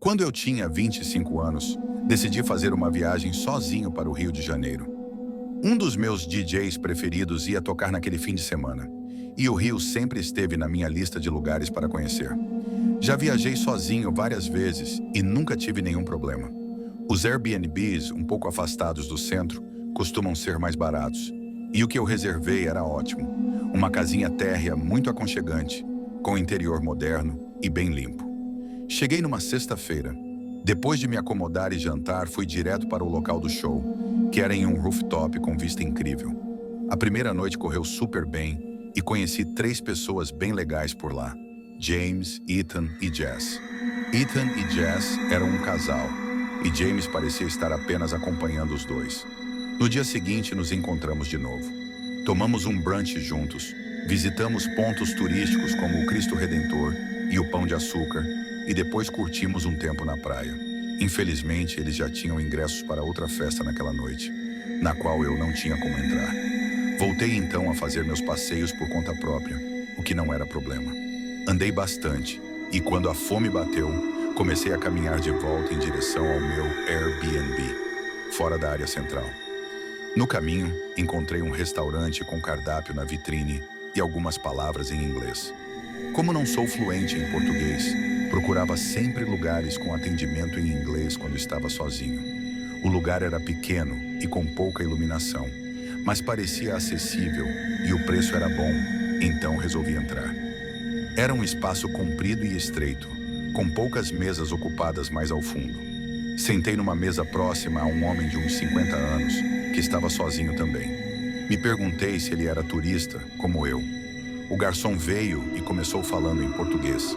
Quando eu tinha 25 anos, decidi fazer uma viagem sozinho para o Rio de Janeiro. Um dos meus DJs preferidos ia tocar naquele fim de semana, e o Rio sempre esteve na minha lista de lugares para conhecer. Já viajei sozinho várias vezes e nunca tive nenhum problema. Os Airbnbs, um pouco afastados do centro, costumam ser mais baratos, e o que eu reservei era ótimo. Uma casinha térrea muito aconchegante, com interior moderno e bem limpo. Cheguei numa sexta-feira. Depois de me acomodar e jantar, fui direto para o local do show, que era em um rooftop com vista incrível. A primeira noite correu super bem e conheci 3 pessoas bem legais por lá: James, Ethan e Jess. Ethan e Jess eram um casal, e James parecia estar apenas acompanhando os dois. No dia seguinte, nos encontramos de novo. Tomamos um brunch juntos, visitamos pontos turísticos como o Cristo Redentor e o Pão de Açúcar, e depois curtimos um tempo na praia. Infelizmente, eles já tinham ingressos para outra festa naquela noite, na qual eu não tinha como entrar. Voltei então a fazer meus passeios por conta própria, o que não era problema. Andei bastante, e quando a fome bateu, comecei a caminhar de volta em direção ao meu Airbnb, fora da área central. No caminho, encontrei um restaurante com cardápio na vitrine e algumas palavras em inglês. Como não sou fluente em português, procurava sempre lugares com atendimento em inglês quando estava sozinho. O lugar era pequeno e com pouca iluminação, mas parecia acessível e o preço era bom, então resolvi entrar. Era um espaço comprido e estreito, com poucas mesas ocupadas mais ao fundo. Sentei numa mesa próxima a um homem de uns 50 anos, que estava sozinho também. Me perguntei se ele era turista, como eu. O garçom veio e começou falando em português.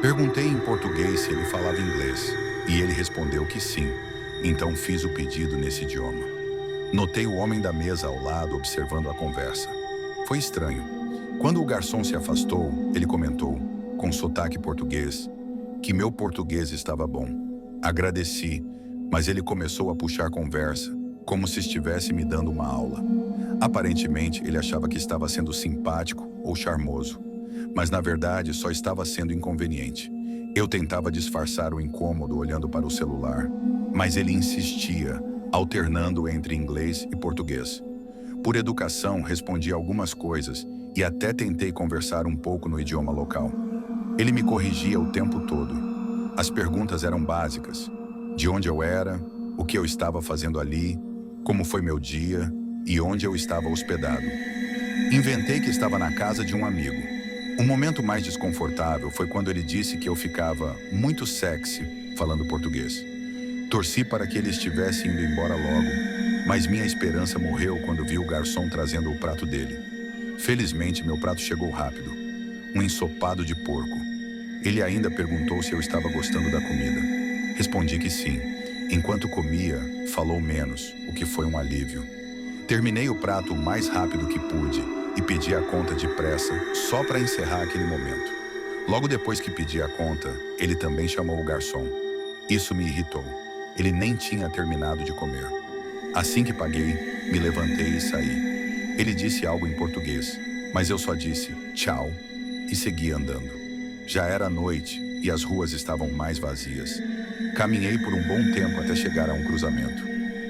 Perguntei em português se ele falava inglês, e ele respondeu que sim, então fiz o pedido nesse idioma. Notei o homem da mesa ao lado observando a conversa. Foi estranho. Quando o garçom se afastou, ele comentou, com sotaque português, que meu português estava bom. Agradeci, mas ele começou a puxar conversa, como se estivesse me dando uma aula. Aparentemente, ele achava que estava sendo simpático ou charmoso, mas na verdade só estava sendo inconveniente. Eu tentava disfarçar o incômodo olhando para o celular, mas ele insistia, alternando entre inglês e português. Por educação, respondi algumas coisas e até tentei conversar um pouco no idioma local. Ele me corrigia o tempo todo. As perguntas eram básicas: de onde eu era, o que eu estava fazendo ali, como foi meu dia e onde eu estava hospedado. Inventei que estava na casa de um amigo. O momento mais desconfortável foi quando ele disse que eu ficava muito sexy falando português. Torci para que ele estivesse indo embora logo, mas minha esperança morreu quando vi o garçom trazendo o prato dele. Felizmente, meu prato chegou rápido. Um ensopado de porco. Ele ainda perguntou se eu estava gostando da comida. Respondi que sim. Enquanto comia, falou menos, o que foi um alívio. Terminei o prato o mais rápido que pude e pedi a conta depressa, só para encerrar aquele momento. Logo depois que pedi a conta, ele também chamou o garçom. Isso me irritou. Ele nem tinha terminado de comer. Assim que paguei, me levantei e saí. Ele disse algo em português, mas eu só disse tchau e segui andando. Já era noite e as ruas estavam mais vazias. Caminhei por um bom tempo até chegar a um cruzamento.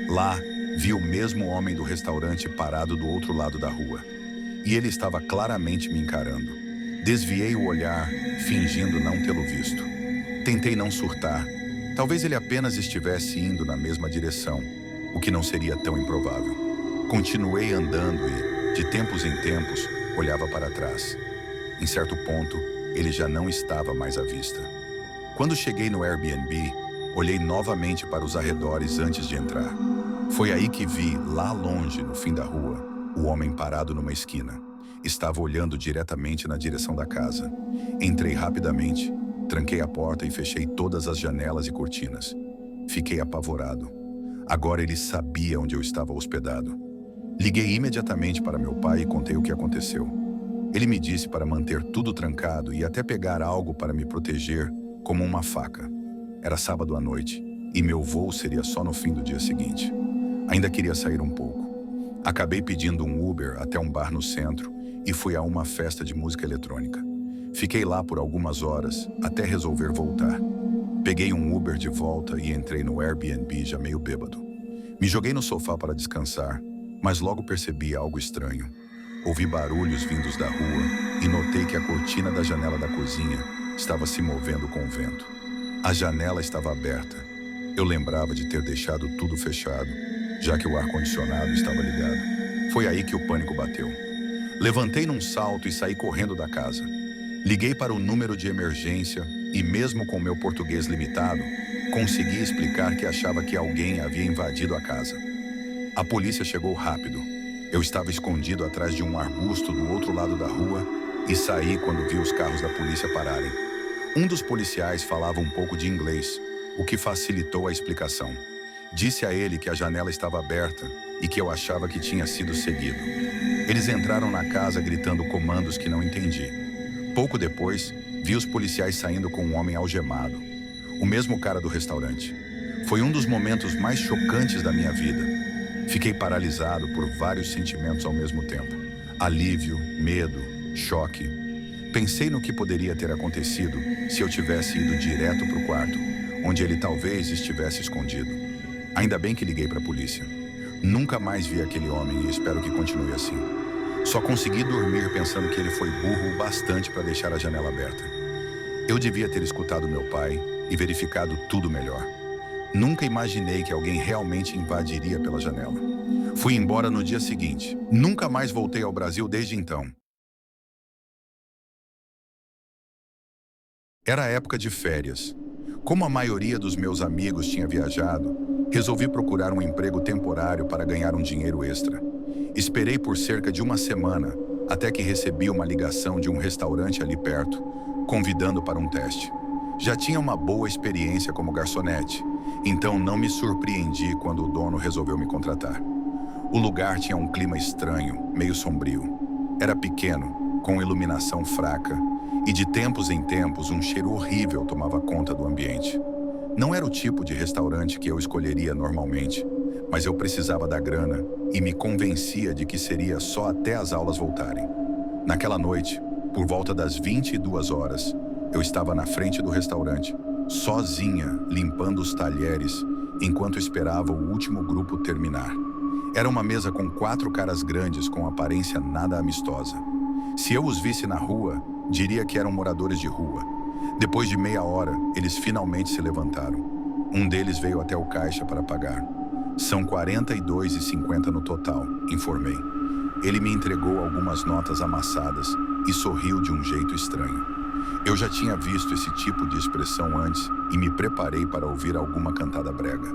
Lá, vi o mesmo homem do restaurante parado do outro lado da rua. E ele estava claramente me encarando. Desviei o olhar, fingindo não tê-lo visto. Tentei não surtar. Talvez ele apenas estivesse indo na mesma direção, o que não seria tão improvável. Continuei andando e, de tempos em tempos, olhava para trás. Em certo ponto, ele já não estava mais à vista. Quando cheguei no Airbnb, olhei novamente para os arredores antes de entrar. Foi aí que vi, lá longe, no fim da rua, o homem parado numa esquina. Estava olhando diretamente na direção da casa. Entrei rapidamente, tranquei a porta e fechei todas as janelas e cortinas. Fiquei apavorado. Agora ele sabia onde eu estava hospedado. Liguei imediatamente para meu pai e contei o que aconteceu. Ele me disse para manter tudo trancado e até pegar algo para me proteger, como uma faca. Era sábado à noite e meu voo seria só no fim do dia seguinte. Ainda queria sair um pouco. Acabei pedindo um Uber até um bar no centro e fui a uma festa de música eletrônica. Fiquei lá por algumas horas até resolver voltar. Peguei um Uber de volta e entrei no Airbnb já meio bêbado. Me joguei no sofá para descansar, mas logo percebi algo estranho. Ouvi barulhos vindos da rua e notei que a cortina da janela da cozinha estava se movendo com o vento. A janela estava aberta. Eu lembrava de ter deixado tudo fechado, já que o ar-condicionado estava ligado. Foi aí que o pânico bateu. Levantei num salto e saí correndo da casa. Liguei para o número de emergência e, mesmo com meu português limitado, consegui explicar que achava que alguém havia invadido a casa. A polícia chegou rápido. Eu estava escondido atrás de um arbusto do outro lado da rua e saí quando vi os carros da polícia pararem. Um dos policiais falava um pouco de inglês, o que facilitou a explicação. Disse a ele que a janela estava aberta e que eu achava que tinha sido seguido. Eles entraram na casa gritando comandos que não entendi. Pouco depois, vi os policiais saindo com um homem algemado. O mesmo cara do restaurante. Foi um dos momentos mais chocantes da minha vida. Fiquei paralisado por vários sentimentos ao mesmo tempo. Alívio, medo, choque. Pensei no que poderia ter acontecido se eu tivesse ido direto para o quarto, onde ele talvez estivesse escondido. Ainda bem que liguei para a polícia. Nunca mais vi aquele homem e espero que continue assim. Só consegui dormir pensando que ele foi burro o bastante para deixar a janela aberta. Eu devia ter escutado meu pai e verificado tudo melhor. Nunca imaginei que alguém realmente invadiria pela janela. Fui embora no dia seguinte. Nunca mais voltei ao Brasil desde então. Era época de férias. Como a maioria dos meus amigos tinha viajado, resolvi procurar um emprego temporário para ganhar um dinheiro extra. Esperei por cerca de uma semana, até que recebi uma ligação de um restaurante ali perto, convidando para um teste. Já tinha uma boa experiência como garçonete, então não me surpreendi quando o dono resolveu me contratar. O lugar tinha um clima estranho, meio sombrio. Era pequeno, com iluminação fraca, e de tempos em tempos um cheiro horrível tomava conta do ambiente. Não era o tipo de restaurante que eu escolheria normalmente, mas eu precisava da grana e me convencia de que seria só até as aulas voltarem. Naquela noite, por volta das 22 horas, eu estava na frente do restaurante, sozinha, limpando os talheres, enquanto esperava o último grupo terminar. Era uma mesa com 4 caras grandes com aparência nada amistosa. Se eu os visse na rua, diria que eram moradores de rua. Depois de meia hora, eles finalmente se levantaram. Um deles veio até o caixa para pagar. São R$ 42,50 no total, informei. Ele me entregou algumas notas amassadas e sorriu de um jeito estranho. Eu já tinha visto esse tipo de expressão antes e me preparei para ouvir alguma cantada brega.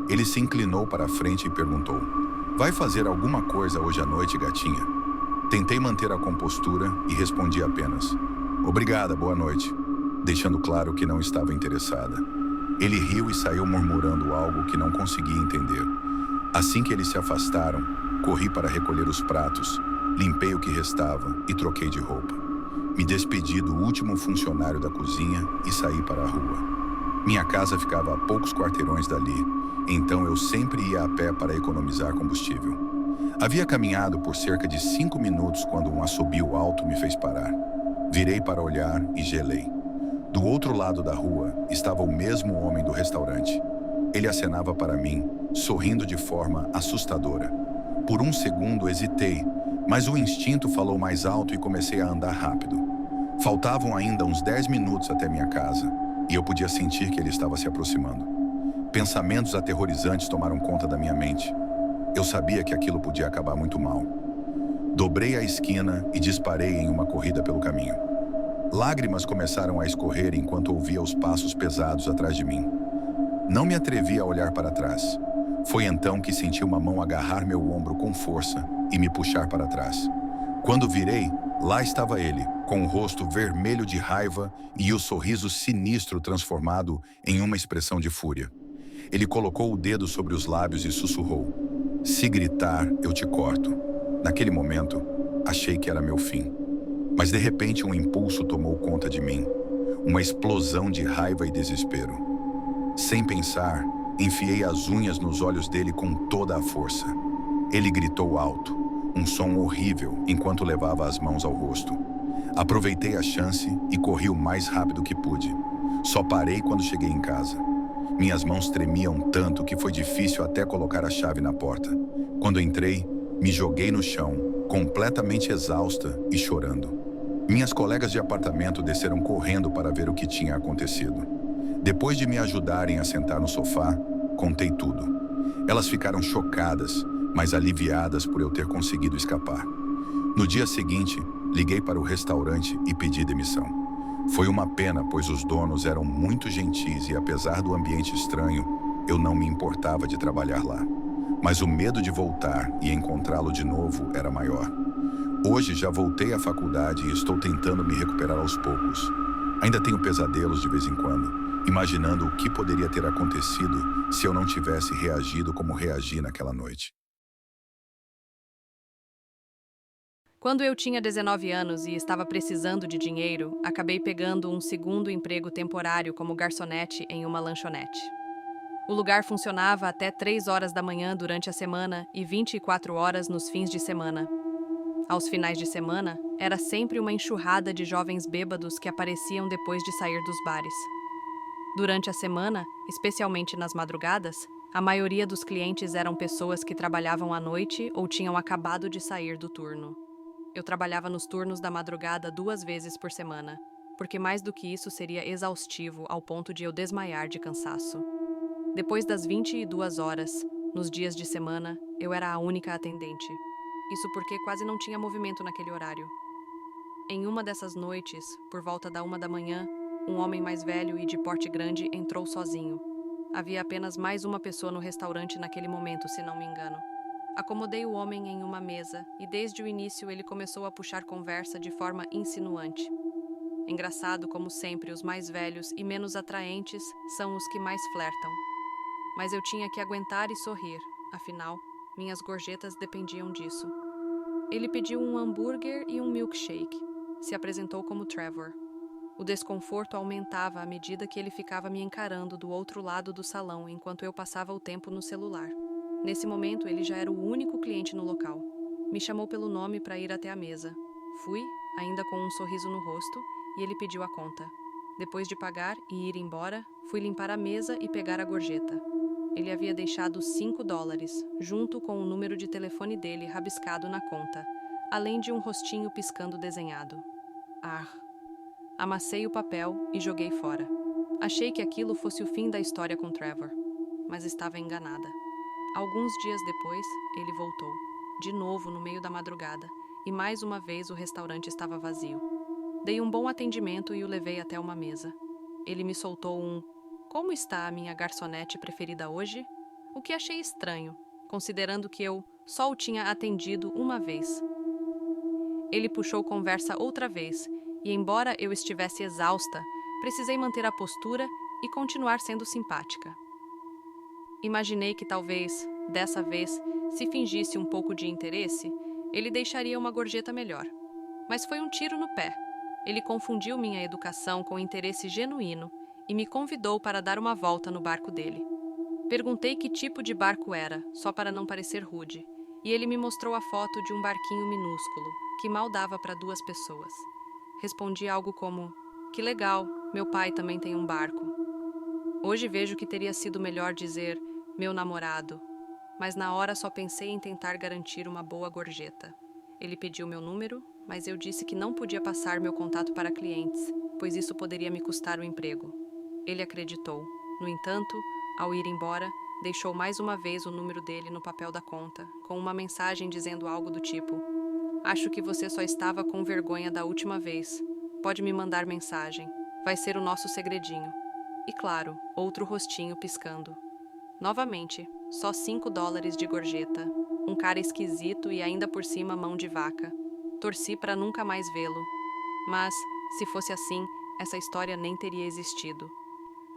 Ele se inclinou para a frente e perguntou: "Vai fazer alguma coisa hoje à noite, gatinha?" Tentei manter a compostura e respondi apenas: "Obrigada, boa noite", deixando claro que não estava interessada. Ele riu e saiu murmurando algo que não conseguia entender. Assim que eles se afastaram, corri para recolher os pratos, limpei o que restava e troquei de roupa. Me despedi do último funcionário da cozinha e saí para a rua. Minha casa ficava a poucos quarteirões dali, então eu sempre ia a pé para economizar combustível. Havia caminhado por cerca de 5 minutos quando um assobio alto me fez parar. Virei para olhar e gelei. Do outro lado da rua estava o mesmo homem do restaurante. Ele acenava para mim, sorrindo de forma assustadora. Por um segundo hesitei, mas o instinto falou mais alto e comecei a andar rápido. Faltavam ainda uns 10 minutos até minha casa, e eu podia sentir que ele estava se aproximando. Pensamentos aterrorizantes tomaram conta da minha mente. Eu sabia que aquilo podia acabar muito mal. Dobrei a esquina e disparei em uma corrida pelo caminho. Lágrimas começaram a escorrer enquanto ouvia os passos pesados atrás de mim. Não me atrevi a olhar para trás. Foi então que senti uma mão agarrar meu ombro com força e me puxar para trás. Quando virei, lá estava ele, com o rosto vermelho de raiva e o sorriso sinistro transformado em uma expressão de fúria. Ele colocou o dedo sobre os lábios e sussurrou: "Se gritar, eu te corto." Naquele momento, achei que era meu fim. Mas de repente um impulso tomou conta de mim. Uma explosão de raiva e desespero. Sem pensar, enfiei as unhas nos olhos dele com toda a força. Ele gritou alto, um som horrível, enquanto levava as mãos ao rosto. Aproveitei a chance e corri o mais rápido que pude. Só parei quando cheguei em casa. Minhas mãos tremiam tanto que foi difícil até colocar a chave na porta. Quando entrei, me joguei no chão, completamente exausta e chorando. Minhas colegas de apartamento desceram correndo para ver o que tinha acontecido. Depois de me ajudarem a sentar no sofá, contei tudo. Elas ficaram chocadas, mas aliviadas por eu ter conseguido escapar. No dia seguinte, liguei para o restaurante e pedi demissão. Foi uma pena, pois os donos eram muito gentis e, apesar do ambiente estranho, eu não me importava de trabalhar lá. Mas o medo de voltar e encontrá-lo de novo era maior. Hoje já voltei à faculdade e estou tentando me recuperar aos poucos. Ainda tenho pesadelos de vez em quando, imaginando o que poderia ter acontecido se eu não tivesse reagido como reagi naquela noite. Quando eu tinha 19 anos e estava precisando de dinheiro, acabei pegando um segundo emprego temporário como garçonete em uma lanchonete. O lugar funcionava até 3 horas da manhã durante a semana e 24 horas nos fins de semana. Aos finais de semana, era sempre uma enxurrada de jovens bêbados que apareciam depois de sair dos bares. Durante a semana, especialmente nas madrugadas, a maioria dos clientes eram pessoas que trabalhavam à noite ou tinham acabado de sair do turno. Eu trabalhava nos turnos da madrugada 2 vezes por semana, porque mais do que isso seria exaustivo ao ponto de eu desmaiar de cansaço. Depois das 22 horas, nos dias de semana, eu era a única atendente. Isso porque quase não tinha movimento naquele horário. Em uma dessas noites, por volta da 1 da manhã, um homem mais velho e de porte grande entrou sozinho. Havia apenas mais uma pessoa no restaurante naquele momento, se não me engano. Acomodei o homem em uma mesa e desde o início ele começou a puxar conversa de forma insinuante. Engraçado como sempre os mais velhos e menos atraentes são os que mais flertam. Mas eu tinha que aguentar e sorrir, afinal, minhas gorjetas dependiam disso. Ele pediu um hambúrguer e um milkshake. Se apresentou como Trevor. O desconforto aumentava à medida que ele ficava me encarando do outro lado do salão enquanto eu passava o tempo no celular. Nesse momento, ele já era o único cliente no local. Me chamou pelo nome para ir até a mesa. Fui, ainda com um sorriso no rosto, e ele pediu a conta. Depois de pagar e ir embora, fui limpar a mesa e pegar a gorjeta. Ele havia deixado $5, junto com o número de telefone dele rabiscado na conta, além de um rostinho piscando desenhado. Amassei o papel e joguei fora. Achei que aquilo fosse o fim da história com Trevor, mas estava enganada. Alguns dias depois, ele voltou, de novo no meio da madrugada, e mais uma vez o restaurante estava vazio. Dei um bom atendimento e o levei até uma mesa. Ele me soltou um "Como está a minha garçonete preferida hoje?", o que achei estranho, considerando que eu só o tinha atendido uma vez. Ele puxou conversa outra vez, e embora eu estivesse exausta, precisei manter a postura e continuar sendo simpática. Imaginei que talvez, dessa vez, se fingisse um pouco de interesse, ele deixaria uma gorjeta melhor. Mas foi um tiro no pé. Ele confundiu minha educação com interesse genuíno e me convidou para dar uma volta no barco dele. Perguntei que tipo de barco era, só para não parecer rude, e ele me mostrou a foto de um barquinho minúsculo, que mal dava para 2 pessoas. Respondi algo como: "Que legal, meu pai também tem um barco." Hoje vejo que teria sido melhor dizer "meu namorado", mas na hora só pensei em tentar garantir uma boa gorjeta. Ele pediu meu número, mas eu disse que não podia passar meu contato para clientes, pois isso poderia me custar o emprego. Ele acreditou. No entanto, ao ir embora, deixou mais uma vez o número dele no papel da conta, com uma mensagem dizendo algo do tipo: "Acho que você só estava com vergonha da última vez. Pode me mandar mensagem. Vai ser o nosso segredinho." E claro, outro rostinho piscando. Novamente, só $5 de gorjeta. Um cara esquisito e ainda por cima mão de vaca. Torci para nunca mais vê-lo. Mas, se fosse assim, essa história nem teria existido.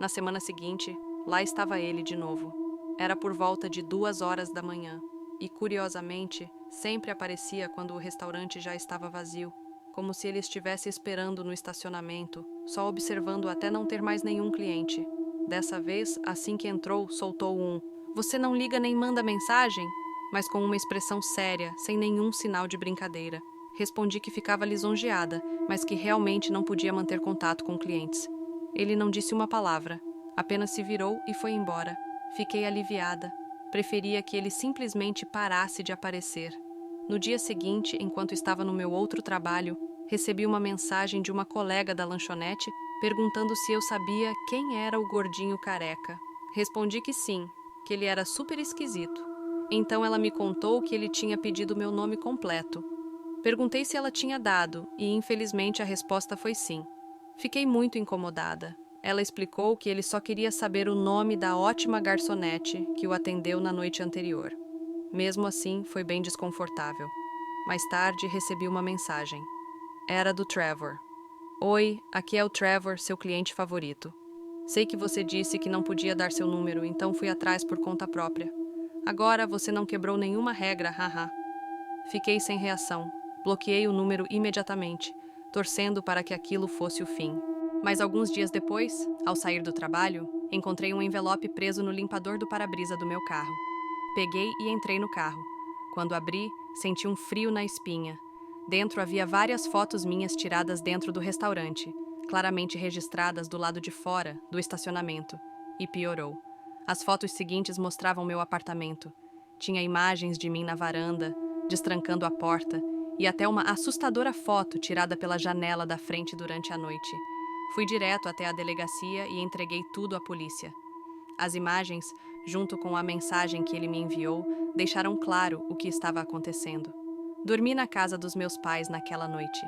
Na semana seguinte, lá estava ele de novo. Era por volta de 2 horas da manhã. E, curiosamente, sempre aparecia quando o restaurante já estava vazio, como se ele estivesse esperando no estacionamento, só observando até não ter mais nenhum cliente. Dessa vez, assim que entrou, soltou um "Você não liga nem manda mensagem?", mas com uma expressão séria, sem nenhum sinal de brincadeira. Respondi que ficava lisonjeada, mas que realmente não podia manter contato com clientes. Ele não disse uma palavra, apenas se virou e foi embora. Fiquei aliviada. Preferia que ele simplesmente parasse de aparecer. No dia seguinte, enquanto estava no meu outro trabalho, recebi uma mensagem de uma colega da lanchonete perguntando se eu sabia quem era o gordinho careca. Respondi que sim, que ele era super esquisito. Então ela me contou que ele tinha pedido meu nome completo. Perguntei se ela tinha dado e, infelizmente, a resposta foi sim. Fiquei muito incomodada. Ela explicou que ele só queria saber o nome da ótima garçonete que o atendeu na noite anterior. Mesmo assim, foi bem desconfortável. Mais tarde, recebi uma mensagem. Era do Trevor. Oi, aqui é o Trevor, seu cliente favorito. Sei que você disse que não podia dar seu número, então fui atrás por conta própria. Agora você não quebrou nenhuma regra, haha. Fiquei sem reação. Bloqueei o número imediatamente, torcendo para que aquilo fosse o fim. Mas alguns dias depois, ao sair do trabalho, encontrei um envelope preso no limpador do para-brisa do meu carro. Peguei e entrei no carro. Quando abri, senti um frio na espinha. Dentro havia várias fotos minhas tiradas dentro do restaurante, claramente registradas do lado de fora do estacionamento. E piorou. As fotos seguintes mostravam meu apartamento. Tinha imagens de mim na varanda, destrancando a porta, e até uma assustadora foto tirada pela janela da frente durante a noite. Fui direto até a delegacia e entreguei tudo à polícia. As imagens, junto com a mensagem que ele me enviou, deixaram claro o que estava acontecendo. Dormi na casa dos meus pais naquela noite.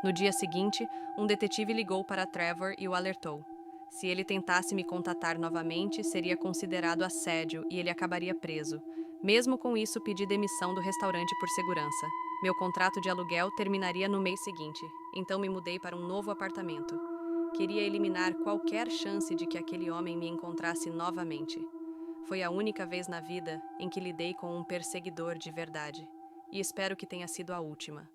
No dia seguinte, um detetive ligou para Trevor e o alertou. Se ele tentasse me contatar novamente, seria considerado assédio e ele acabaria preso. Mesmo com isso, pedi demissão do restaurante por segurança. Meu contrato de aluguel terminaria no mês seguinte, então me mudei para um novo apartamento. Queria eliminar qualquer chance de que aquele homem me encontrasse novamente. Foi a única vez na vida em que lidei com um perseguidor de verdade. E espero que tenha sido a última.